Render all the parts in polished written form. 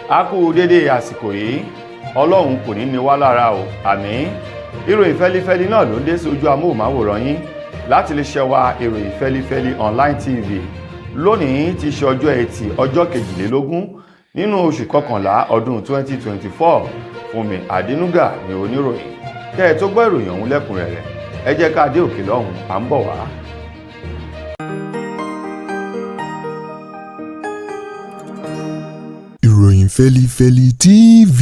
A kú dédé àsìkò yìí, Ọlọ́run kò ní ní wá lára o, àmín. Ìròyìn fẹ́lifẹ́li náà ló ń dé sí ojú amóhùnmáwòrán yín láti lè ṣe wa ìròyìn fẹ́lifẹ́li online TV. Lónìí ti ṣe ọjọ́ Ẹtì ọjọ́ 22 nínú oṣù kọkànlá ọdún 2024. Fúnmi Adénúgà ni oníròyìn. Kẹ́ ẹ tó gbọ́ ìròyìn ọ̀hún lẹ́kùnrẹ́rẹ́, ẹ jẹ́ ká dé òkè lọ́hùn, à ń bọ̀ wá. Ìròyìn fẹ́lifẹ́li TV,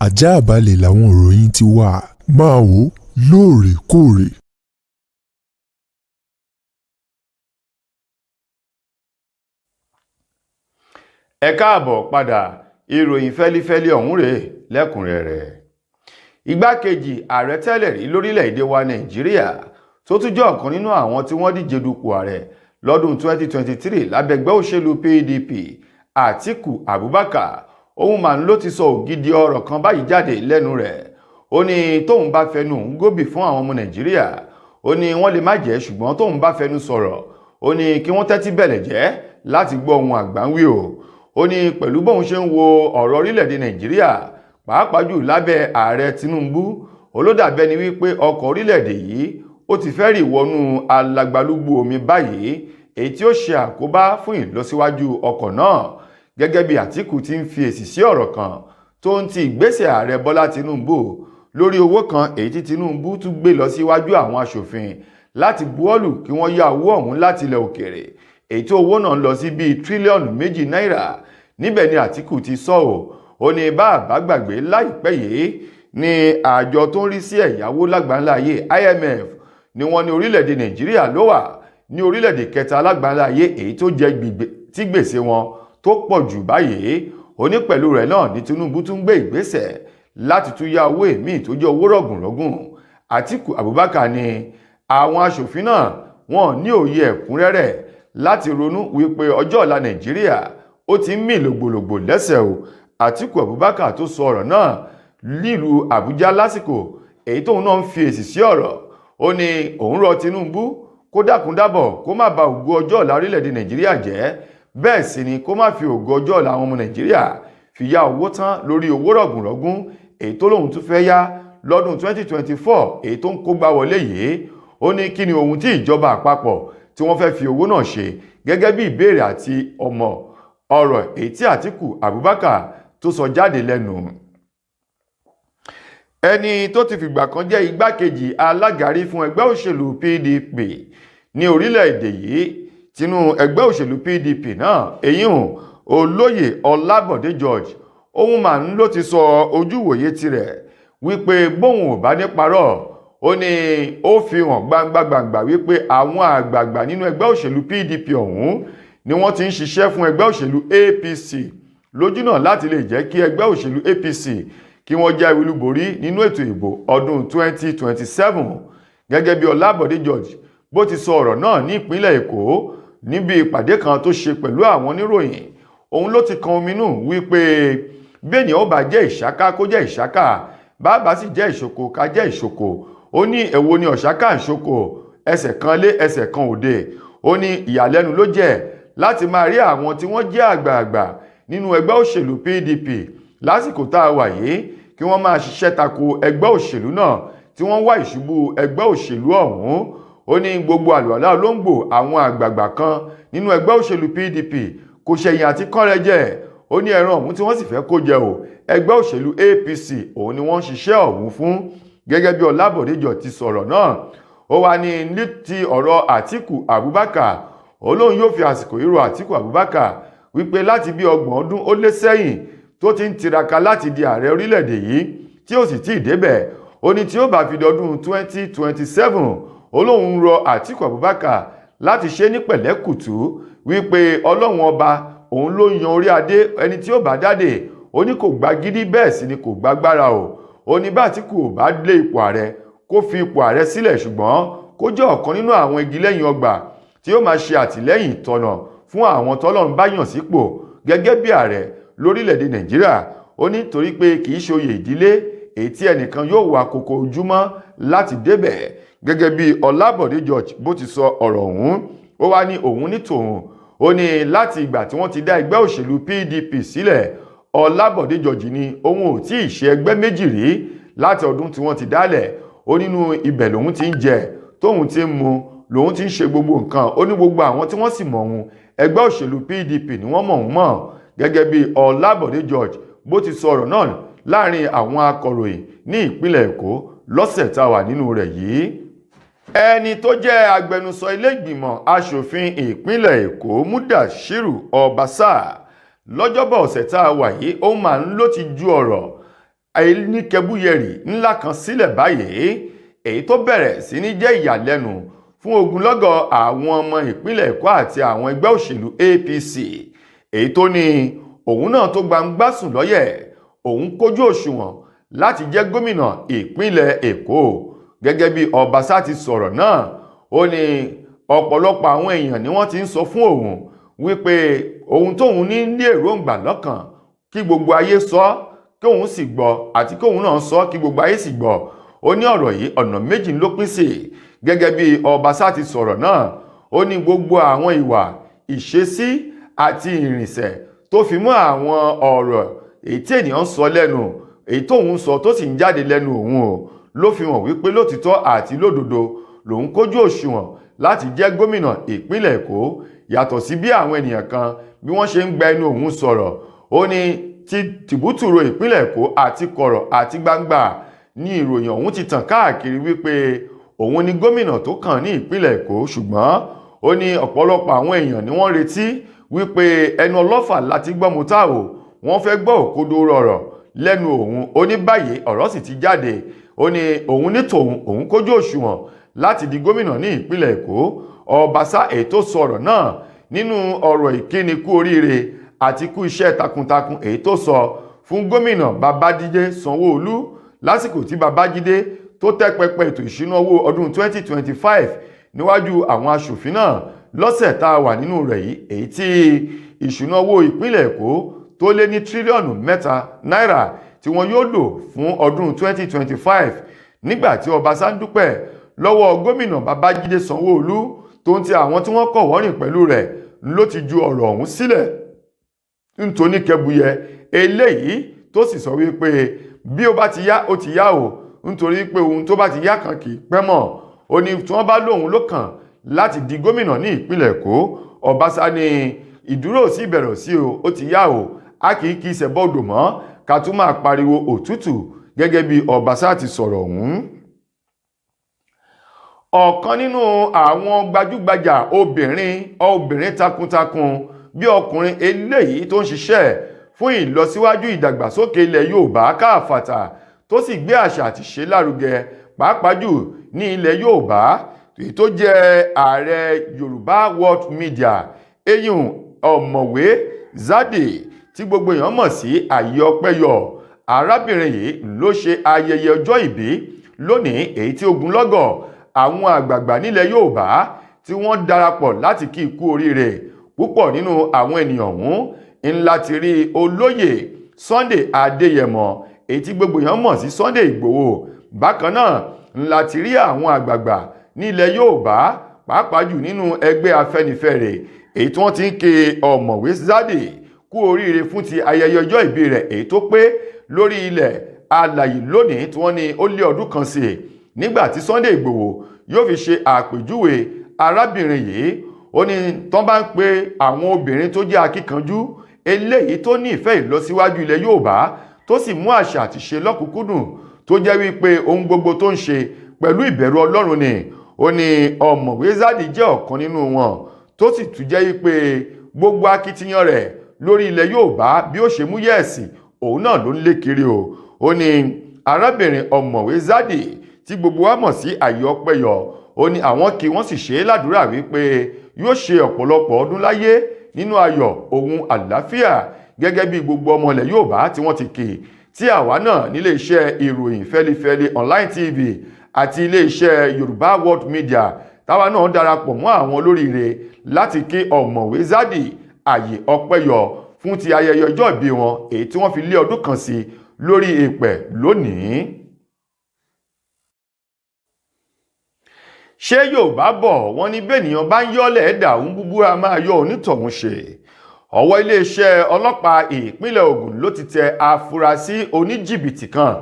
àjààbálẹ̀ làwọn ìròyìn ti wà, máa wò lóòrèkóòrè. Ẹ káàbọ̀ padà, ìròyìn fẹ́lifẹ́li ọ̀hún rèé lẹ́kùnrẹ́rẹ́. Igbákejì ààrẹ tẹ́lẹ̀ rí lórílẹ̀‐èdè wa Nàìjíríà tó tún jẹ́ ọ̀kan nínú àwọn tí wọ́n díje dupò ààrẹ lọ́dún 2023 lábẹ́gbẹ́ òṣèlú PDP, Àtíkù Abubakar, òun mà ló ti sọ ògidì ọ̀rọ̀ kan báyìí jáde lẹ́nu rẹ̀. Ó ní tóun bá fẹnu góbì fún àwọn ọmọ Nàìjíríà, ó ní wọ́n lè má jẹ́, ṣùgbọ́n tóun bá fẹnu sọ̀rọ̀, ó ní kí wọ́n tẹ́tí bẹ̀lẹ̀ jẹ́ láti gbọ́ ohun àgbà ń wí o. Ó ní pẹ̀lú bóun ṣe ń wo ọ̀rọ̀ orílẹ̀-èdè Nàìjíríà, pàápàá jù lábẹ́ ààrẹ Tinubu, olódàbẹ́ni wípé ọkọ̀ orílẹ̀-èdè yìí ó ti fẹ́ rì wọnú alagbalúgbú omi báyìí, èyí tí ó ṣe àkóbá fún ìlọsíwájú ọkọ̀ náà. Gẹ́gẹ́ bí Àtíkù ti ń fi èsì sí ọ̀rọ̀ kan tó ń ti ìgbésẹ̀ ààrẹ Bọ́lá Tinubu lórí owó kan èyí tí Tinubu tún gbé lọ síwájú àwọn aṣòfin láti buwọ́lù kí wọ́n yá owó ọ̀hún láti ilẹ̀ òkèèrè, èyí tó owó náà lọ sí bíi tírílíọ̀nù 2 náírà. Níbẹ̀ ni Àtíkù ti sọ ó ní bá àbá gbàgbé láìpẹ́ yìí ní àjọ tó ń rí sí ẹ̀yáwó lágbàńláyé IMF ni wọ́n ní orílẹ̀-èdè Nàìjíríà ló wà ní orílẹ̀-èdè kẹta lágbàńláyé èyí tó jẹ́ tí gbèsè wọn tó pọ̀ jù báyìí. Ó ní pẹ̀lú rẹ̀ náà ní Tinubu tún gbé ìgbésẹ̀ láti tún yá owó èmí tó jẹ́ owó rọ̀gùnrọ̀gùn. Àtíkù Abubakar ní àwọn aṣòfin náà wọ́n ní òye ẹ̀kúnrẹ́rẹ́ láti ronú wípé ọjọ́ ọ̀la Nàìjíríà ó ti ń mì lògbòlògbò lẹ́sẹ̀ o. Àtíkù Abubakar tó sọ ọ̀rọ̀ náà nílùú Àbújá lásìkò èyí tóun náà ń fi èsì sí ọ̀rọ̀. Ó ní òun rọ Tinubu kó dákun dábọ̀ kó má ba ògo ọjọ́ ọ̀la orílẹ̀-èdè Nàìjíríà jẹ́, bẹ́ẹ̀ sì ni kó má fi ògo ọjọ́ ọ̀la àwọn ọmọ Nàìjíríà fi yá owó tán lórí owó rọ̀gùnrọ̀gùn èyí tó lóun tún fẹ́ yá lọ́dún 2024 èyí tó ń kó gbá wọlé yìí. Ó ní kí ni ohun tí ìjọba àpapọ̀ tí wọ́n fẹ́ fi owó náà ṣe, gẹ́gẹ́ bí ìbéèrè àti ọ̀rọ̀ èyí tí Àtíkù Abubakar tó sọ jáde lẹ́nu. Ẹni tó ti fìgbà kan jẹ́ igbákejì alágarí fún ẹgbẹ́ òṣèlú PDP ní orílẹ̀-èdè yìí tinú ẹgbẹ́ òṣèlú PDP náà, èyíhùn olóyè Ọlábọ̀dé George, òun mà ń ló ti sọ ojúwòye tirẹ̀ wípé bóun ò bá ní parọ́, ó ní ó fi hàn gbangba wípé àwọn àgbààgbà nínú ẹgbẹ́ òṣèlú PDP ọ̀hún ni wọ́n ti ń ṣiṣẹ́ fún ẹgbẹ́ òṣèlú APC lójúnà láti lè jẹ́ kí ẹgbẹ́ òṣèlú APC kí wọ́n jáwé olúborí nínú ètò ìbò ọdún 2027. Gẹ́gẹ́ bí Ọlábọ̀dé George bó ti sọ ọ̀rọ̀ náà ní ìpínlẹ̀ Èkó níbi ìpàdé kan tó ṣe pẹ̀lú àwọn oníròyìn, òun ló ti kan ominú wípé bẹ́ẹ̀ni ó bá jẹ́ ìṣáká kó jẹ́ ìṣáká, bàbá sì jẹ́ ìṣòkò ká jẹ́ ìṣòkò. Ó ní èwo ni ọ̀ṣáká ìṣòkò, ẹsẹ̀ kan lé ẹsẹ̀ kan òde. Ó ní ìyàlẹ́nu ló jẹ́ láti máa rí àwọn tí wọ́n jẹ́ àgbààgbà nínú ẹgbẹ́ òṣèlú PDP lásìkò tá a wà yìí kí wọ́n máa ṣiṣẹ́ tako ẹgbẹ́ òṣèlú náà tí wọ́n wá ìṣubú ẹgbẹ́ òṣèlú ọ̀hún. Ó ní gbogbo àlùwàlá olóńgbò àwọn àgbààgbà kan nínú ẹgbẹ́ òṣèlú PDP kò ṣẹ̀yìn àti kọ́rẹ́ jẹ. Ó ní ẹran ọ̀hún tí wọ́n sì fẹ́ kó jẹ ẹgbẹ́ òṣèlú APC òun ni wọ́n ń ṣiṣẹ́ ọ̀hún fún. Gẹ́gẹ́ bí Ọlábọ̀dé George ti sọ̀rọ̀ náà, ó wá ní ti ọ̀rọ̀ Àtíkù Abubakar, olóhun yóò fi àsìkò ìrò Àtíkù Abubakar wípé láti bí 30 ọdún ó lé sẹ́yìn tó ti ń tiraka láti di ààrẹ orílẹ̀-èdè yìí tí ó sì tí ì débẹ̀. Ó ní tí ó bá fi dọdún 2027, olóhun rọ Àtíkù Abubakar láti ṣe ní pẹ̀lẹ́kùtù wípé Ọlọ́run ọba òun ló yan orí adé ẹni tí ó bá dádè. Ó ní kò gbá gidi bẹ́ẹ̀ sì ni kò gbágbára o. Ó ní bá Àtíkù ò bá lé ipò ààrẹ kó fi ipò ààrẹ sílẹ̀, ṣùgbọ́n kó jẹ́ ọ̀kan nínú àwọn igi lẹ́yìn ọgbà tí ó máa ṣe àtìlẹ́yìn ìtọ́nà fún àwọn tọ́lọ́run bá yàn sípò gẹ́gẹ́ bí ààrẹ lórílẹ̀-èdè Nàìjíríà. Ó ní torí pé kì í ṣe oyè ìdílé èyí tí ẹnìkan yóò wà kókó ojúmọ́ láti débẹ̀. Gẹ́gẹ́ bí Ọlábọ̀dé George bó ti sọ ọ̀rọ̀ ọ̀hún, ó wá ní òun ní tòun, ó ní láti ìgbà tí wọ́n ti dá ẹgbẹ́ òṣèlú PDP sílẹ̀, Ọlábọ̀dé George ní òun ò tí ì ṣe ẹgbẹ́ méjì rí láti ọdún tí wọ́n ti dálẹ̀. Ó nínú ibẹ̀ lòun ti ń jẹ tóun ti ń mu lòun ti ń ṣe gbogbo nǹkan. Ó ní gbogbo àwọn tí wọ́n sì mọ̀ òun ẹgbẹ́ òṣèlú PDP ni wọ́n mọ̀ òun mọ̀. Gẹ́gẹ́ bí Ọlábọ̀dé George bó ti sọ ọ̀rọ̀ náà láàrin àwọn akọ̀ròyìn ní ìpínlẹ̀ Èkó lọ́sẹ̀ tá a wà nínú rẹ̀ yìí. Ẹni tó jẹ́ agbẹnusọ ilé ìgbìmọ̀ aṣòfin ìpínlẹ̀ Èkó Mudashiru Ọbaṣà lọ́jọ́bọ̀ ọ̀sẹ̀ tá a wà yìí ó máa ń ló ti ju ọ̀rọ̀ àìníkẹbúyẹrì ńlá kan sílẹ̀ báyìí èyí tó bẹ̀rẹ̀ sí ní jẹ́ ìyàlẹ́nu fún ogunlọ́gọ̀ àwọn ọmọ ìpínlẹ̀ Èkó àti àwọn ẹgbẹ́ òṣèlú APC èyí tó ní òun náà tó gbangba sùn lọ́yẹ̀ òun kójú òṣùwọ̀n láti jẹ́ gómìnà ìpínlẹ̀ Èkó. Gẹ́gẹ́ bí Ọbaṣà ti sọ̀rọ̀ náà ó ní ọ̀pọ̀lọpọ̀ àwọn èèyàn ni wọ́n ti ń sọ fún òun wípé ohun tóun ní èròǹgbà lọ́kàn kí gbogbo ayé sọ kí òun sì gbọ́ àti kí òun náà sọ kí gbogbo ayé sì gbọ́. Ó ní ọ̀rọ̀ yìí ọ̀nà méjì ló pín sí. Gẹ́gẹ́ bí Ọbaṣà ti sọ̀rọ̀ náà ó ní gbogbo àwọn ìwà ìṣesí àti ìrìnsẹ̀ tó fi mọ́ àwọn ọ̀rọ̀ èyí tí ènìyàn sọ lẹ́nu èyí tóun sọ tó sì ń jáde lẹ́nu òun o ló fi hàn wípé lótìtọ́ àti lódodo lòun kójú òṣùwọ̀n láti jẹ́ gómìnà ìpínlẹ̀ Èkó yàtọ̀ sí bí àwọn ènìyàn kan bí wọ́n ṣe ń gba ẹnu òun sọ̀rọ̀. Ó ní tìbútùrò ìpínlẹ̀ Èkó àti kọ̀rọ̀ àti gbangba ní ìròyìn ọ̀hún ti tàn káàkiri wípé òun ni gómìnà tó kàn ní ìpínlẹ̀ Èkó ṣùgbọ́n ó ní ọ̀pọ̀lọpọ̀ àwọn èèyàn ni wọ́n retí wípé ẹnu ọlọ́fà láti gbọ́ mutá o wọ́n fẹ́ gbọ́ òkodoro ọ̀rọ̀ lẹ́nu òun. Ó ní báyìí ọ̀rọ̀ sì ti jáde. Ó ní òun ní tòun òun kójú òṣùwọ̀n láti di gómìnà ní ìpínlẹ̀ Èkó. Ọbaṣà èyí tó sọ̀rọ̀ náà nínú ọ̀rọ̀ ìkíni kú oríire àti kú iṣẹ́ takuntakun èyí tó sọ fún gómìnà Babájídé Sanwó-Olú lásìkò tí Babájídé tó tẹ́ pẹpẹ ètò ìṣúná owó ọdún 2025 níwájú àwọn aṣòfin náà lọ́sẹ̀ tá a wà nínú rẹ̀ yìí èyí tí ìṣúná owó ìpínlẹ̀ Èkó tó lé ní tírílíọ̀nù 3 náírà tí wọn yóò lò fún ọdún 2025 nígbà tí Ọbaṣà ń dúpẹ́ lọ́wọ́ gómìnà Babájídé Sanwó-Olú tó ń ti àwọn tí wọ́n kọ̀ wọ́rìn pẹ̀lú rẹ̀ ló ti ju ọ̀rọ̀ ọ̀hún sílẹ̀ nítorí kẹbuyẹ eléyìí tó sì sọ wípé bí ó bá ti yá ó ti yá o nítorí pé ohun tó bá ti yá kan kì í pẹ́ mọ́. Ó ní tí wọ́n bá lóhun ló kàn láti di gómìnà ní ìpínlẹ̀ Èkó. Ọbaṣà ní ìdúró sí ìbẹ̀rẹ̀ sí o ó ti yá o a kì í kí ìṣẹ̀bọ́dò mọ́ ká tún máa pariwo òtútù gẹ́gẹ́ bí Ọbaṣà ti sọ̀rọ̀ ọ̀hún. Ọ̀kan nínú àwọn gbajúgbajà obìnrin takuntakun bí ọkùnrin eléyìí tó ń ṣiṣẹ́ fún ìlọsíwájú ìdàgbàsókè ilẹ̀ Yorùbá káàfàtà tó sì gbé àṣà àti ṣe lárugẹ pàápàá jù ní ilẹ̀ Yorùbá èyí tó jẹ́ ààrẹ Yorùbá World Media eyín ọ̀mọ̀wé Zade tí gbogbo èèyàn mọ̀ sí Àyọpẹ́yọ. Arábìnrin yìí ló ṣe ayẹyẹ ọjọ́ ìbí lónìí èyí tí ogunlọ́gọ̀ àwọn àgbààgbà nílẹ̀ Yorùbá tí wọ́n darapọ̀ láti kí ikú oríire. Púpọ̀ nínú àwọn ènìyàn ọ̀hún ńlá ti rí olóyè Sunday Adéyẹmọ èyí tí gbogbo èèyàn mọ̀ sí Sunday Ìgbòho. Bákan náà ńlá ti rí àwọn àgbààgbà nílẹ̀ Yorùbá pàápàá jù nínú ẹgbẹ́ Afẹ́nifẹ́re èyí tí wọ́n ti ń ké ọ̀mọ̀wé Zade kú oríire fún ti ayẹyẹ ọjọ́ ìbí rẹ̀ èyí tó pé lórí ilẹ̀ alàyè lónìí tí wọ́n ní ó lé ọdún kan sí nígbà tí Sunday Ìgbòho yóò fi ṣe àpèjúwe arábìnrin yìí. Ó ní tán bá ń pe àwọn obìnrin tó jẹ́ akíkanjú eléyìí tó ní ìfẹ́ ìlọsíwájú ilẹ̀ Yorùbá tó sì mú àṣà àti ṣe lọ́kùnkúndùn tó jẹ́ wípé ohun gbogbo tó ń ṣe pẹ̀lú ìbẹ̀rù Ọlọ́run ni. Ó ní ọ̀mọ̀wé Zade jẹ́ ọ̀kan nínú wọn tó sì tún jẹ́ wípé gbogbo akitiyan rẹ̀ lórí ilẹ̀ Yorùbá bí ó ṣe mú yẹ̀sì òun náà ló ń lé kiri o. Ó ní arábìnrin ọ̀mọ̀wé Zade tí gbogbo wa mọ̀ sí Àyọpẹ́yọ ó ní àwọn kí wọ́n sì ṣe é ládùúrà wípé yóò ṣe ọ̀pọ̀lọpọ̀ ọdún láyé nínú ayọ̀ ohun àlàáfíà gẹ́gẹ́ bí gbogbo ọmọ ilẹ̀ Yorùbá tí wọ́n ti kì tí àwa náà nílé iṣẹ́ ìròyìn Fẹ́lifẹ́li online TV àti ilé iṣẹ́ Yorùbá World Media táwa náà darapọ̀ mọ́ àwọn olóríire láti kí ọ̀mọ̀wé Zade Àyọpẹ́yọ fún ti ayẹyẹ ọjọ́ ìbí wọn èyí tí wọ́n fi lé ọdún kan sí lórí èèpẹ̀ lónìí. Ṣé Yorùbá bọ̀ wọ́n ní bẹ́nìyàn bá ń yọ́lẹ̀ ẹ̀dà òun búburú a máa yọ onítọ̀hún ṣe. ọwọ́ iléeṣẹ́ ọlọ́pàá ìpínlẹ̀ Ògùn ló ti tẹ afurasí oníjìbìtì kan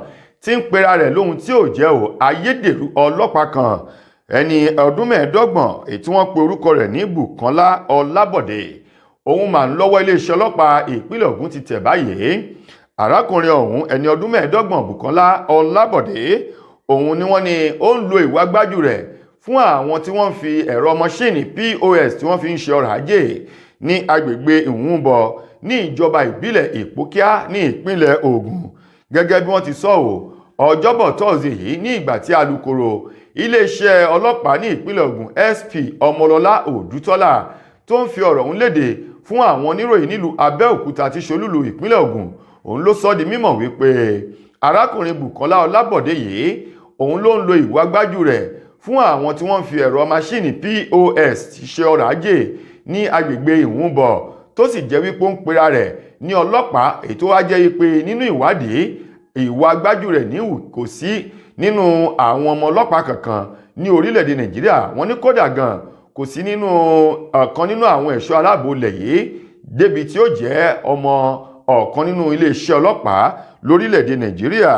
tí ń pera rẹ̀ lóhun tí ò jẹ́ ayédèrú ọlọ́pàá kan ẹni ọdún 25 èyí tí wọ́n pe orúkọ rẹ̀ ní Bùkọ́lá Ọlábọ̀dé òun mà ń lọ́wọ́ iléeṣẹ́ ọlọ́pàá ìpínlẹ̀ Ògùn ti tẹ̀ báyìí. Arákùnrin ọ̀hún ẹni ọdún 25 Bùkọ́lá Ọlábọ̀dé òun ni wọ́n ní ó ń lo ìwà gbájú rẹ̀ fún àwọn tí wọ́n fi ẹ̀rọ mọ́ṣíìnì POS tí wọ́n fi ń ṣe ọrọ̀ ajé ní agbègbè Ìwúnbọ̀ ní ìjọba ìbílẹ̀ Ìpókíà ní ìpínlẹ̀ Ògùn. Gẹ́gẹ́ bí wọ́n ti sọ ọjọ́bọ̀ tọ́sídẹ̀ẹ́ yìí ní ìgbà tí alukoro iléeṣẹ́ ọlọ́pàá ní ìpínlẹ̀ Ògùn SP Ọmọlọ́lá Òdútọ́lá tó ń fi ọ̀rọ̀ ọ̀hún léde fún àwọn oníròyìn nílùú Abẹ́òkúta tí ṣolúlu ìpínlẹ̀ Ògùn òun ló sọ di mímọ̀ wípé arákùnrin Bùkọ́lá Ọlábọ̀dé yìí òun ló ń lo ìwà gbájú rẹ̀ fún àwọn tí wọ́n fi ẹ̀rọ máṣíìnì POS ti ṣe ọrọ̀ ajé ní agbègbè Ìwúnbọ̀ tó sì jẹ́ wípé ó ń pera rẹ̀ ní ọlọ́pàá èyí tó wá jẹ́ wípé nínú ìwádìí ìwà gbájú rẹ̀ níhù kò sí nínú àwọn ọmọ ọlọ́pàá kankan ní orílẹ̀-èdè Nàìjíríà. Wọ́n ní kódà gan kò sí nínú ọ̀kan nínú àwọn ẹ̀ṣọ́ aláàbò ilẹ̀ yìí débi tí ó jẹ́ ọmọ ọ̀kan nínú iléeṣẹ́ ọlọ́pàá lórílẹ̀-èdè Nàìjíríà.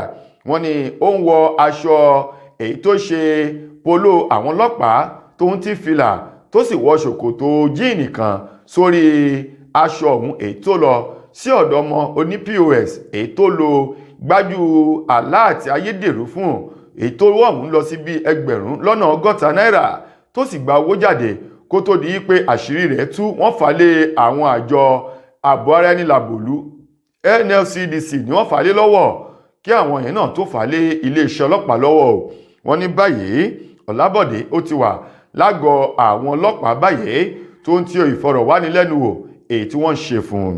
Wọ́n ní ó ń wọ aṣọ èyí tó ṣe polo àwọn ọlọ́pàá tó ń tí fìlà tó sì wọ ṣòkòtò jíìnì kan sórí aṣọ ọ̀hún èyí tó lọ sí ọ̀dọ̀ ọmọ oní POS èyí tó lo gbájú aláàtì ayédèrú fún èyí tó ọ̀hún lọ sí bí 60 náírà tó sì gba owó jáde kó tó di pé àṣírí rẹ̀ tú. Wọ́n fà lé àwọn àjọ ààbò ara ẹni làbòlú NLCDC ni wọ́n fà lé lọ́wọ́ kí àwọn yẹn náà tó fà lé iléeṣẹ́ ọlọ́pàá lọ́wọ́. Wọ́n ní báyìí Ọlábọ̀dé ó ti wà lágọ̀ọ́ àwọn ọlọ́pàá báyìí tó ń tí ìfọ̀rọ̀wánilẹ́nuwò èyí tí wọ́n ń ṣe fún un.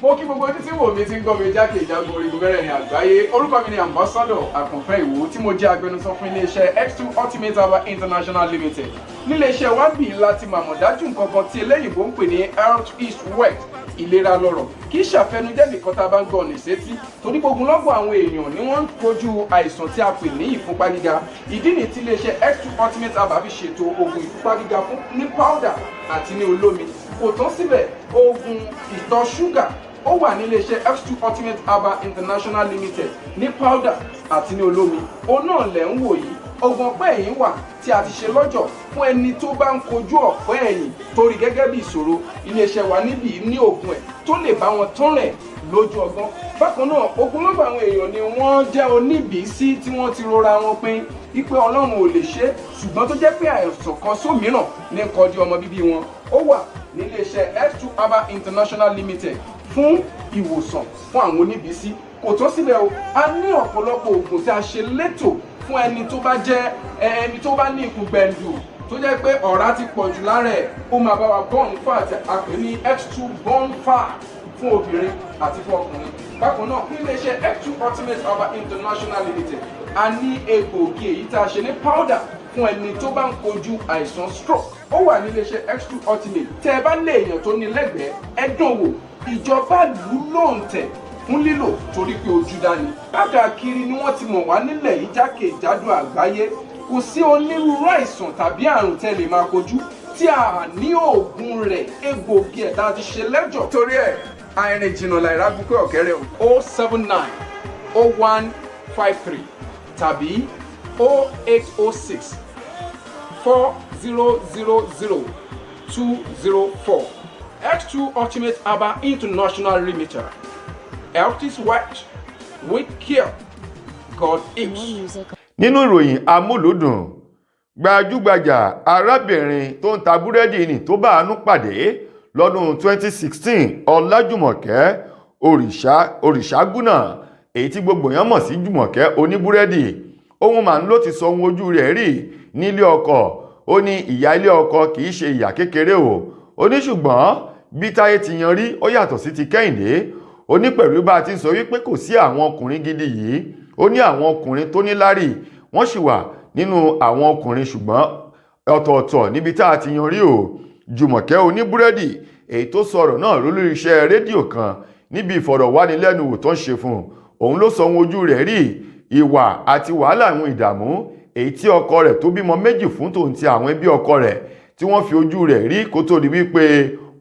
Mo kí gbogbo ojú tí wò mí ti ń gbọ́ mi jákèjádò orígun mẹ́rẹ̀ẹ̀rin ní àgbáyé. Orúkọ mi ni Ambassador Àkànfẹ́ Ìwò tí mo jẹ́ agbẹnusọ fún iléeṣẹ́ X2 Ultimate Herbal International Limited. Níléeṣẹ́ wa bí láti màmọ̀ dájú nǹkan kan tí eléyìnbó ń pè ní health is wealth, ìlera lọ́rọ̀. Kì í ṣàfẹnujẹ́ nìkan tá a bá ń gbọ́ ní sétí torí gbogbo lọ́gbọ̀n àwọn èèyàn ni wọ́n ń kojú àìsàn tí a pè ní ìfúnpá gíga. Ìdí nìyí tí iléeṣẹ́ X2 Ultimate Herbal fi ṣètò oògùn ìfúnpá gíga fún ní powder àti ní olómi. Kò tán síbẹ̀, oògùn ìtọ̀ ṣúgà ó wà ní iléeṣẹ́ X2 Ultimate Herbal International Limited ní powder àti ní olómi. Òun náà lẹ̀ ń wò yìí. Oògùn ọ̀pẹ́ ẹ̀yìn wà tí a ti ṣe lọ́jọ̀ fún ẹni tó bá ń kojú ọ̀pẹ́ ẹ̀yìn torí gẹ́gẹ́ bí ìṣòro. Iléeṣẹ́ wa níbí ní oògùn ẹ̀ tó lè bá wọn tán rẹ̀ lójú ọgbọ́n. Bákan náà ogunlọ́gọ̀ àwọn èèyàn ni wọ́n jẹ́ oníbìísí tí wọ́n ti rora wọn pín wípé Ọlọ́run ò lè ṣe ṣùgbọ́n tó jẹ́ pé àìsàn kan sómìíràn ní kọjú ọmọ bíbí wọn. Ó wà ní iléeṣẹ́ X2 Herbal International Limited fún ìwòsàn fún àwọn oníbìísí. Kò tó síbẹ̀ o, a ní ọ̀pọ̀lọpọ̀ oògùn tí a ṣe létò fún ẹni tó bá jẹ́ ẹni tó bá ní ikùn gbẹ̀ndù tó jẹ́ pé ọ̀rá ti pọ̀ jù lára ẹ̀. Ó máa bá wa burn fat, a pè ní X2 burn fat fún obìnrin àti fún ọkùnrin. Bákan náà ní iléeṣẹ́ X2 Ultimate Herbal International Limited a ní egbòogi èyí tá a ṣe ní powder fún ẹni tó bá ń kojú àìsàn stroke. Ó wà ní iléeṣẹ́ X2 Ultimate. Tẹ́ ẹ bá lé èèyàn tó ní lẹ́gbẹ̀ẹ́ ẹ dán wò. Ìjọba lù lóǹtẹ̀ fún lílò torí pé ojú dání. Káàkiri ni wọ́n ti mọ̀ wá nílẹ̀ yìí jákèjádò àgbáyé. Kò sí onírúurú àìsàn tàbí àrùn tẹ́ lè máa kojú tí a ní oògùn rẹ̀ egbòogi ẹ̀ tá a ti ṣe lẹ́jọ̀. Torí ẹ̀ àìrìn jìnnà láìra gbúpẹ́ ọ̀kẹ́rẹ́ o 079 0153 tàbí 0806 4000 204. X2 Ultimate Herbal International Limited. Health is wealth with care. God is. Nínú ìròyìn amúlùúdùn, gbajúgbajà arábìnrin tó ń ta búrẹ́dì ní tó bá àánú pàdé lọ́dún 2016 Ọlájùmọ̀kẹ́ Òrìṣàgúnà èyí tí gbogbo èèyàn mọ̀ sí Jùmọ̀kẹ́ oníbúrẹ́dì. Ohun màá ló ti sọ ohun ojú rẹ̀ rí nílé ọkọ. Ó ní ìyá ilé ọkọ kì í ṣe ìyà kékeré o. Ó ní ṣùgbọ́n bí Táyé ti yan rí ó yàtọ̀ sí ti Kẹ́hìndé. Ó ní pẹ̀lú bá a ti sọ wípé kò sí àwọn ọkùnrin gidi yìí. Ó ní àwọn ọkùnrin tó ní lárí wọ́n sì wà nínú àwọn ọkùnrin ṣùgbọ́n ọ̀tọ̀ọ̀tọ̀ níbi tá a ti yan rí o. Jùmọ̀kẹ́ oníbúrẹ́dì èyí tó sọ̀rọ̀ náà lórí iṣẹ́ rédíò kan níbi ìfọ̀rọ̀wánilẹ́nuwò tó ń ṣe fún un. Òun ló sọ ohun ojú rẹ̀ rí ìwà àti wàhálà àwọn ìdààmú èyí tí ọkọ rẹ̀ tó bímọ méjì fún tòun ti àwọn ẹbí ọkọ rẹ̀ tí wọ́n fi ojú rẹ̀ rí kó tó di wípé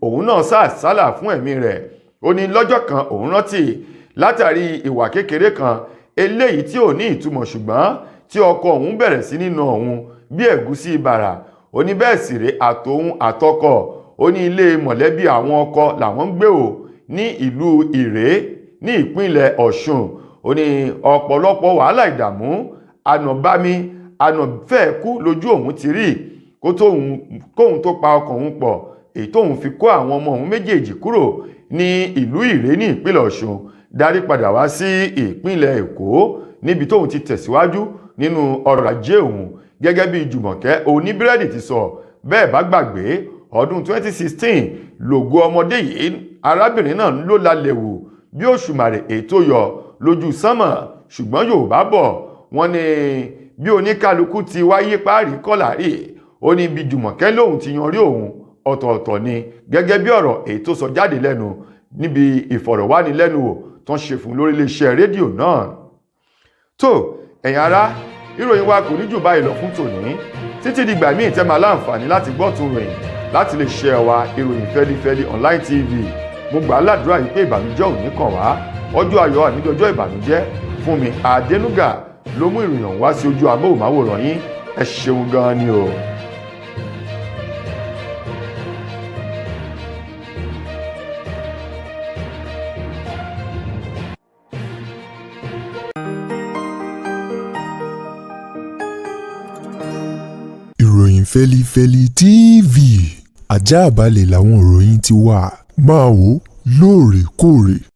òun náà sá àsálà fún ẹ̀mí rẹ̀. Ó ní lọ́jọ́ kan òun rántí látàrí ìwà kékeré kan eléyìí tí ò ní ìtumọ̀ ṣùgbọ́n tí ọkọ òun bẹ̀rẹ̀ sí nínú òun bí ẹ̀gúsí bàrà. Ó ní bẹ́ẹ̀ sì rèé àtòun àtọkọ, ó ní ilé mọ̀lẹ́bí àwọn ọkọ làwọn ń gbé o ní ìlú Ìré ní ìpínlẹ̀ Ọ̀ṣun. Ó ní ọ̀pọ̀lọpọ̀ wàhálà ìdààmú ànàbámi ànàfẹ́ kú lójú òun ti rí kóhun tó pa ọkàn òun pọ̀ èyí tóun fi kó àwọn ọmọ òun méjèèjì kúrò ní ìlú Ìré ní ìpínlẹ̀ Ọ̀ṣun darí padà wá sí ìpínlẹ̀ Èkó níbi tóun ti tẹ̀síwájú nínú ọrọ̀ ajé òun gẹ́gẹ́ bí Jùmọ̀kẹ́ oníbírẹ́dì ti sọ. Bẹ́ẹ̀ bá gbàgbé ọdún 2016 lògo ọmọdé yìí arábìnrin náà ló lálẹ́ wò bí òṣùmàrè ètò yọ lójú sánmọ̀. Ṣùgbọ́n Yorùbá bọ̀ wọ́n ní bí oníkálukú ti wáyé páàrí kọ́lárí. Ó ní bí Jùmọ̀kẹ́ lòun ti yan rí òun ọ̀tọ̀ọ̀tọ̀ ni gẹ́gẹ́ bí ọ̀rọ̀ èyí tó sọ jáde lẹ́nu níbi ìfọ̀rọ̀wánilẹ́nuwò tó ń ṣe fún lórí iléeṣẹ́ rédíò náà. tó ẹ̀yin ará ìròyìn wa kò ní jù báyìí lọ fún tòní títí dìgbà míì tẹ́ máa láǹfààní láti gbọ́ tún ròyìn láti lè ṣe wa ìròyìn fẹ́lifẹ́li online tv. mo gbà á ládùúrà yìí pé ìbànújẹ́ ò ní kàn wá ọjọ́ ayọ̀ àníjọjọ́ ìbànújẹ́. Fúnmi Adénúgà ló mú ìròyìn ọ̀hún wá sí ojú amóhùnmáwòrán yín. ẹ ṣeun gan-an ni o. ìròyìn fẹ́lifẹ́li TV àjààbálẹ̀ làwọn ìròyìn ti wà máa wò lóòrèkóòrè.